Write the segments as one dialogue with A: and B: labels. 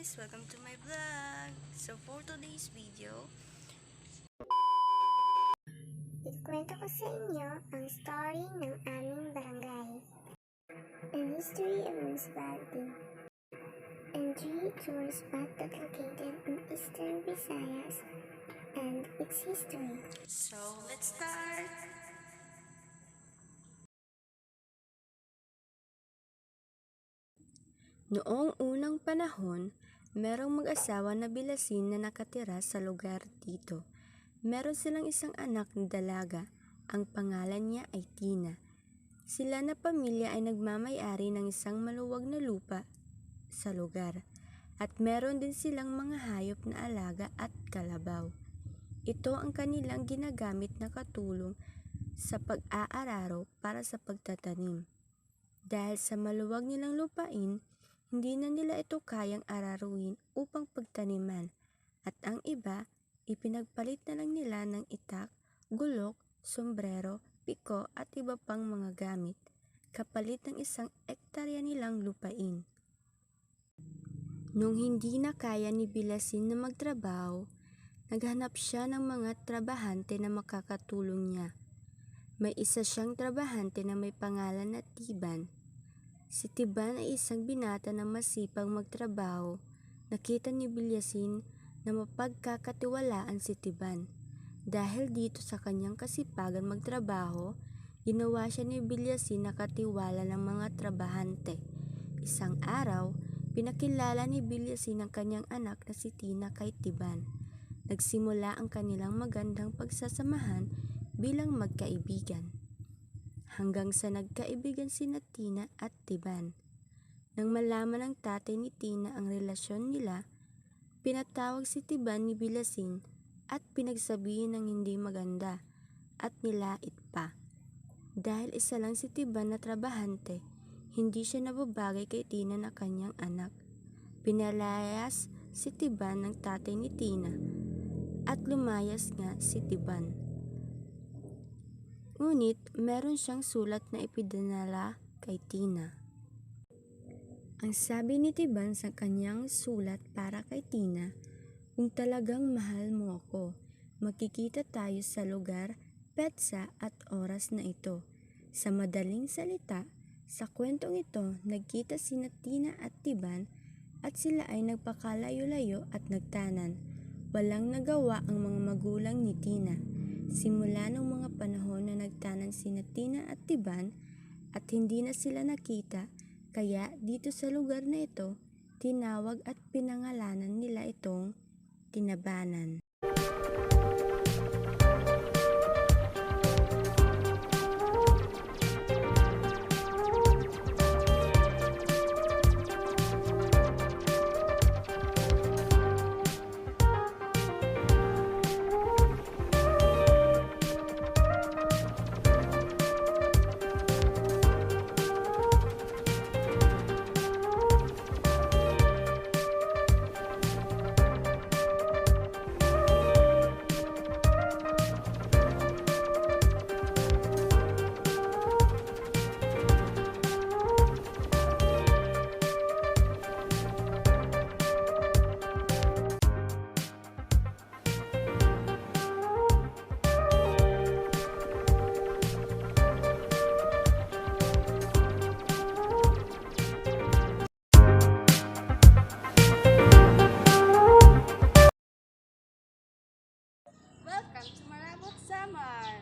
A: guys! Welcome to my vlog! So for today's video,
B: Ikwento ko sa inyo ang story ng aming barangay. An history of municipality. And 3 tourist spots that located in eastern Visayas and its history.
A: so let's start!
C: Noong unang panahon, merong mag-asawa na bilasin na nakatira sa lugar dito. Meron silang isang anak na dalaga, ang pangalan niya ay Tina. Sila na pamilya ay nagmamay-ari ng isang maluwag na lupa sa lugar, at meron din silang mga hayop na alaga at kalabaw. Ito ang kanilang ginagamit na katulong sa pag-aararo para sa pagtatanim. Dahil sa maluwag nilang lupain, hindi na nila ito kayang araruin upang pagtaniman, at ang iba, ipinagpalit na lang nila ng itak, gulok, sombrero, piko at iba pang mga gamit, kapalit ng 1 ektarya nilang lupain. Nung hindi na kaya ni Bilasin na magtrabaho, naghanap siya ng mga trabahante na makakatulong niya. May isa siyang trabahante na may pangalan na Tiban. Si Tiban ay isang binata na masipag magtrabaho. Nakita ni Bilyasin na mapagkakatiwalaan si Tiban. Dahil dito sa kanyang kasipagan magtrabaho, ginawa siya ni Bilyasin na katiwala ng mga trabahante. Isang araw, pinakilala ni Bilyasin ang kanyang anak na si Tina kay Tiban. Nagsimula ang kanilang magandang pagsasamahan bilang magkaibigan. Hanggang sa nagkaibigan sina Tina at Tiban. Nang malaman ng tatay ni Tina ang relasyon nila, pinatawag si Tiban ni Bilasin at pinagsabihin ng hindi maganda at nilait pa. Dahil isa lang si Tiban na trabahante, hindi siya nababagay kay Tina na kanyang anak. Pinalayas si Tiban ng tatay ni Tina at lumayas nga si Tiban. Ngunit meron siyang sulat na ipinadala kay Tina. Ang sabi ni Tiban sa kanyang sulat para kay Tina, "Kung talagang mahal mo ako, magkikita tayo sa lugar, petsa at oras na ito." Sa madaling salita, sa kwentong ito, nagkita sina Tina at Tiban at sila ay nagpakalayo-layo at nagtanan. Walang nagawa ang mga magulang ni Tina. Simula nung mga panahon na nagtanan sina Tina at Tiban at hindi na sila nakita, kaya dito sa lugar na ito, tinawag at pinangalanan nila itong Tinabanan.
A: welcome to Marabot Samar!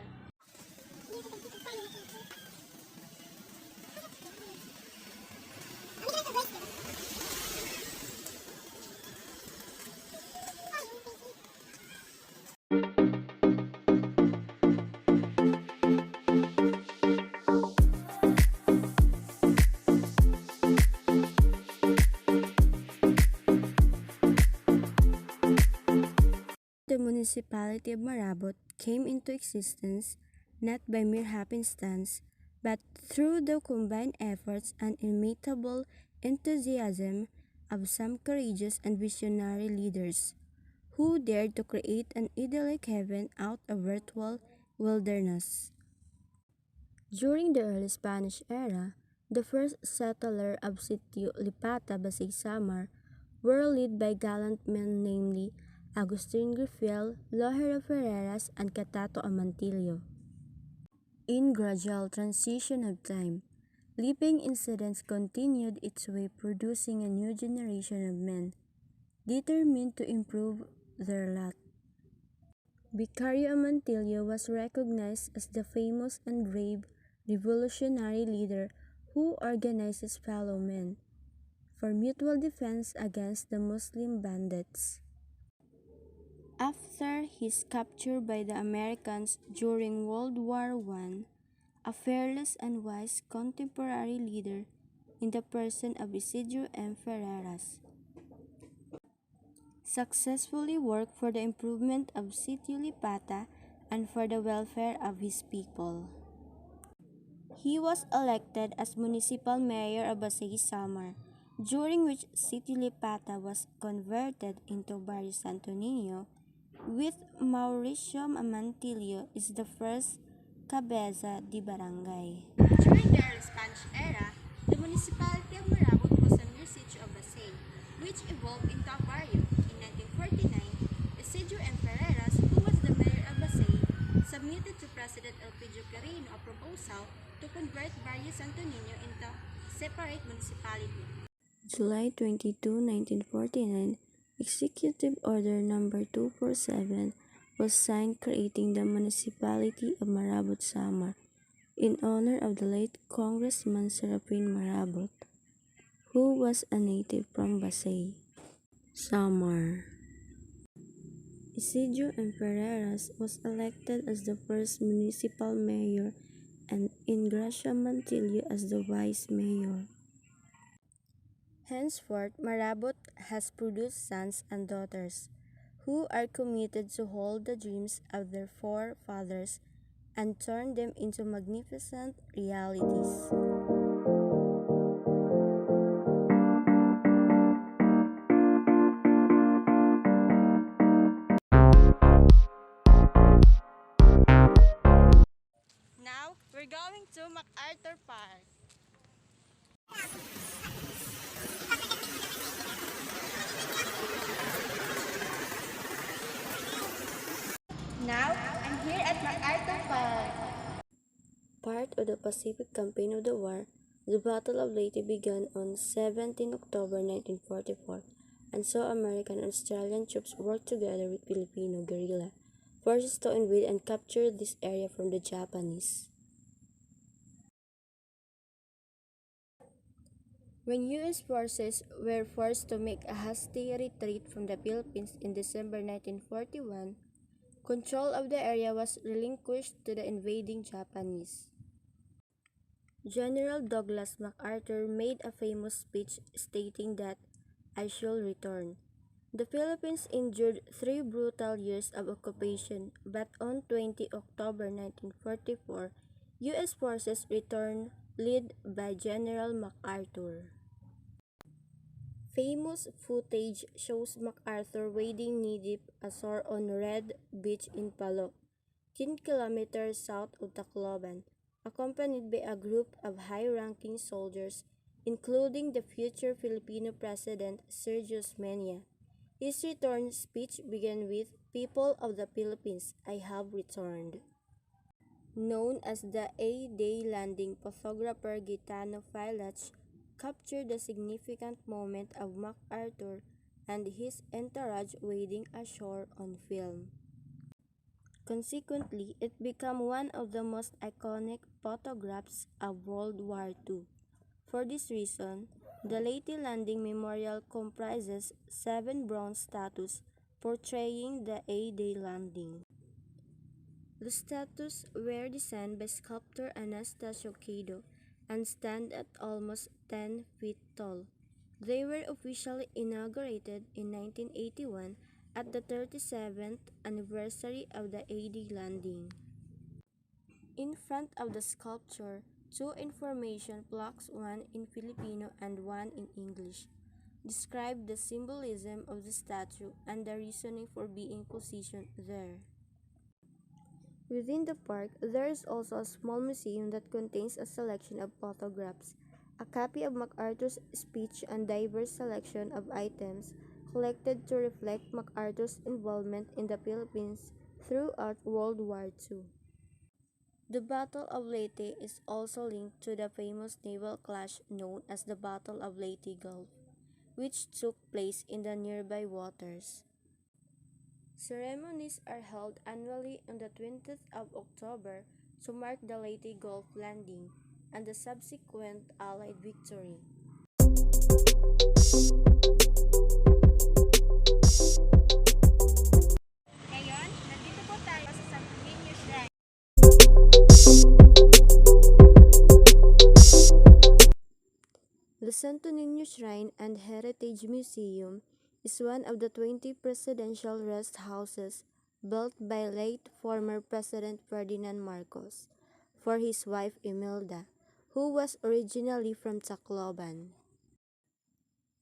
C: The Municipality of Marabot came into existence not by mere happenstance, but through the combined efforts and inimitable enthusiasm of some courageous and visionary leaders, who dared to create an idyllic heaven out of virtual wilderness. During the early Spanish era, the first settler of Sitio Lipata, Basig Samar, were led by gallant men namely Agustin Grifiel, Lojero Ferreras, and Catato Amantillo. In gradual transition of time, Lipping incidents continued its way, producing a new generation of men determined to improve their lot. Vicario Amantillo was recognized as the famous and brave revolutionary leader who organized his fellow men for mutual defense against the Muslim bandits. After his capture by the Americans during World War I, a fearless and wise contemporary leader in the person of Isidro M. Ferreras successfully worked for the improvement of Sitio Lipata and for the welfare of his people. He was elected as municipal mayor of Visayas summer, during which Sitio Lipata was converted into Barrio Santo Niño, with Mauricio Amantillo is the first cabeza de barangay.
D: During the early Spanish era, the municipality of Marabot was a mere siege of Basay, which evolved into a barrio. In 1949, Isidro M. Ferreras, who was the mayor of Basay, submitted to President Elpidio Quirino a proposal to convert Barrio Santo Niño into a separate municipality.
C: July 22, 1949, Executive Order No. 247 was signed creating the Municipality of Marabot Samar in honor of the late Congressman Serafin Marabot, who was a native from Basay, Samar. Isidro M. Ferreras was elected as the first municipal mayor and Ingracia Mantillo as the vice mayor. Henceforth, Marabot has produced sons and daughters who are committed to hold the dreams of their forefathers and turn them into magnificent realities.
D: Now, we're going to MacArthur Park. Now, I'm here at MacArthur Park.
C: Part of the Pacific Campaign of the war, the Battle of Leyte began on 17 October 1944 and saw American and Australian troops work together with Filipino guerrilla forces to invade and capture this area from the Japanese. When U.S. forces were forced to make a hasty retreat from the Philippines in December 1941, control of the area was relinquished to the invading Japanese. General Douglas MacArthur made a famous speech stating that, "I shall return." The Philippines endured 3 brutal years of occupation, but on 20 October 1944, U.S. forces returned led by General MacArthur. Famous footage shows MacArthur wading knee-deep ashore on Red Beach in Palo, 10 kilometers south of Tacloban, accompanied by a group of high-ranking soldiers, including the future Filipino President Sergio Osmeña. His return speech began with, "People of the Philippines, I have returned." Known as the A-Day landing, photographer Gaetano Filach captured the significant moment of MacArthur and his entourage wading ashore on film. Consequently, it became one of the most iconic photographs of World War II. For this reason, the Leyte Landing Memorial comprises 7 bronze statues portraying the A-Day landing. The statues were designed by sculptor Anastasio Quedo and stand at almost 10 feet tall. They were officially inaugurated in 1981 at the 37th anniversary of the A-Day landing. In front of the sculpture, 2 information plaques, one in Filipino and one in English, describe the symbolism of the statue and the reasoning for being positioned there. Within the park, there is also a small museum that contains a selection of photographs, A copy of MacArthur's speech and diverse selection of items collected to reflect MacArthur's involvement in the Philippines throughout World War II. The Battle of Leyte is also linked to the famous naval clash known as the Battle of Leyte Gulf, which took place in the nearby waters. Ceremonies are held annually on the 20th of October to mark the Leyte Gulf landing and the subsequent Allied victory.
D: Ngayon, nandito po tayo sa Santo Niño Shrine.
C: The Santo Niño Shrine and Heritage Museum is one of the 20 presidential rest houses built by late former President Ferdinand Marcos for his wife Imelda, who was originally from Tacloban.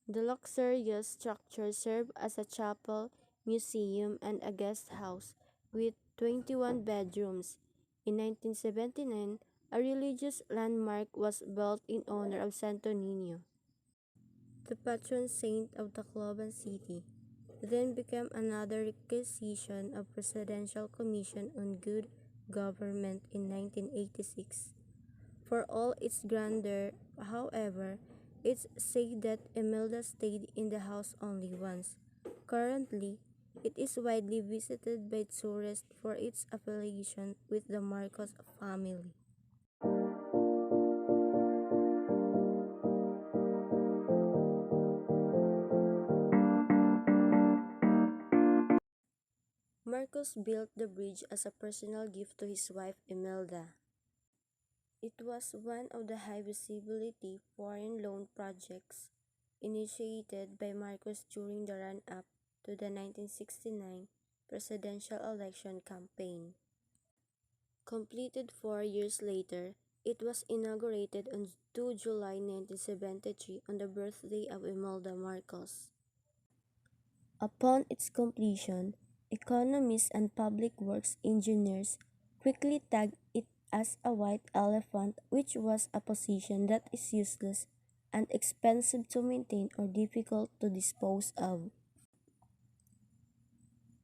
C: The luxurious structure served as a chapel, museum, and a guest house with 21 bedrooms. In 1979, a religious landmark was built in honor of Santo Niño, the patron saint of Tacloban City, then became another requisition of Presidential Commission on Good Government in 1986. For all its grandeur, however, it's said that Imelda stayed in the house only once. Currently, it is widely visited by tourists for its affiliation with the Marcos family. Marcos built the bridge as a personal gift to his wife Imelda. It was one of the high visibility foreign loan projects initiated by Marcos during the run-up to the 1969 presidential election campaign. Completed 4 years later, it was inaugurated on 2 July 1973 on the birthday of Imelda Marcos. Upon its completion, economists and public works engineers quickly tagged it as a white elephant, which was a position that is useless and expensive to maintain or difficult to dispose of.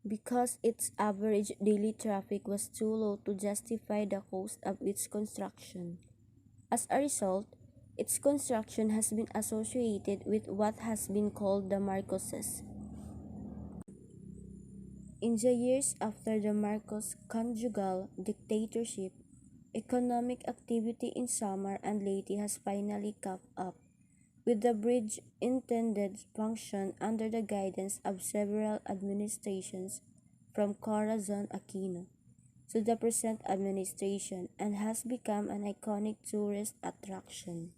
C: Because its average daily traffic was too low to justify the cost of its construction. As a result, its construction has been associated with what has been called the Marcoses. In the years after the Marcos conjugal dictatorship, economic activity in Samar and Leyte has finally caught up, with the bridge intended function under the guidance of several administrations from Corazon Aquino to the present administration and has become an iconic tourist attraction.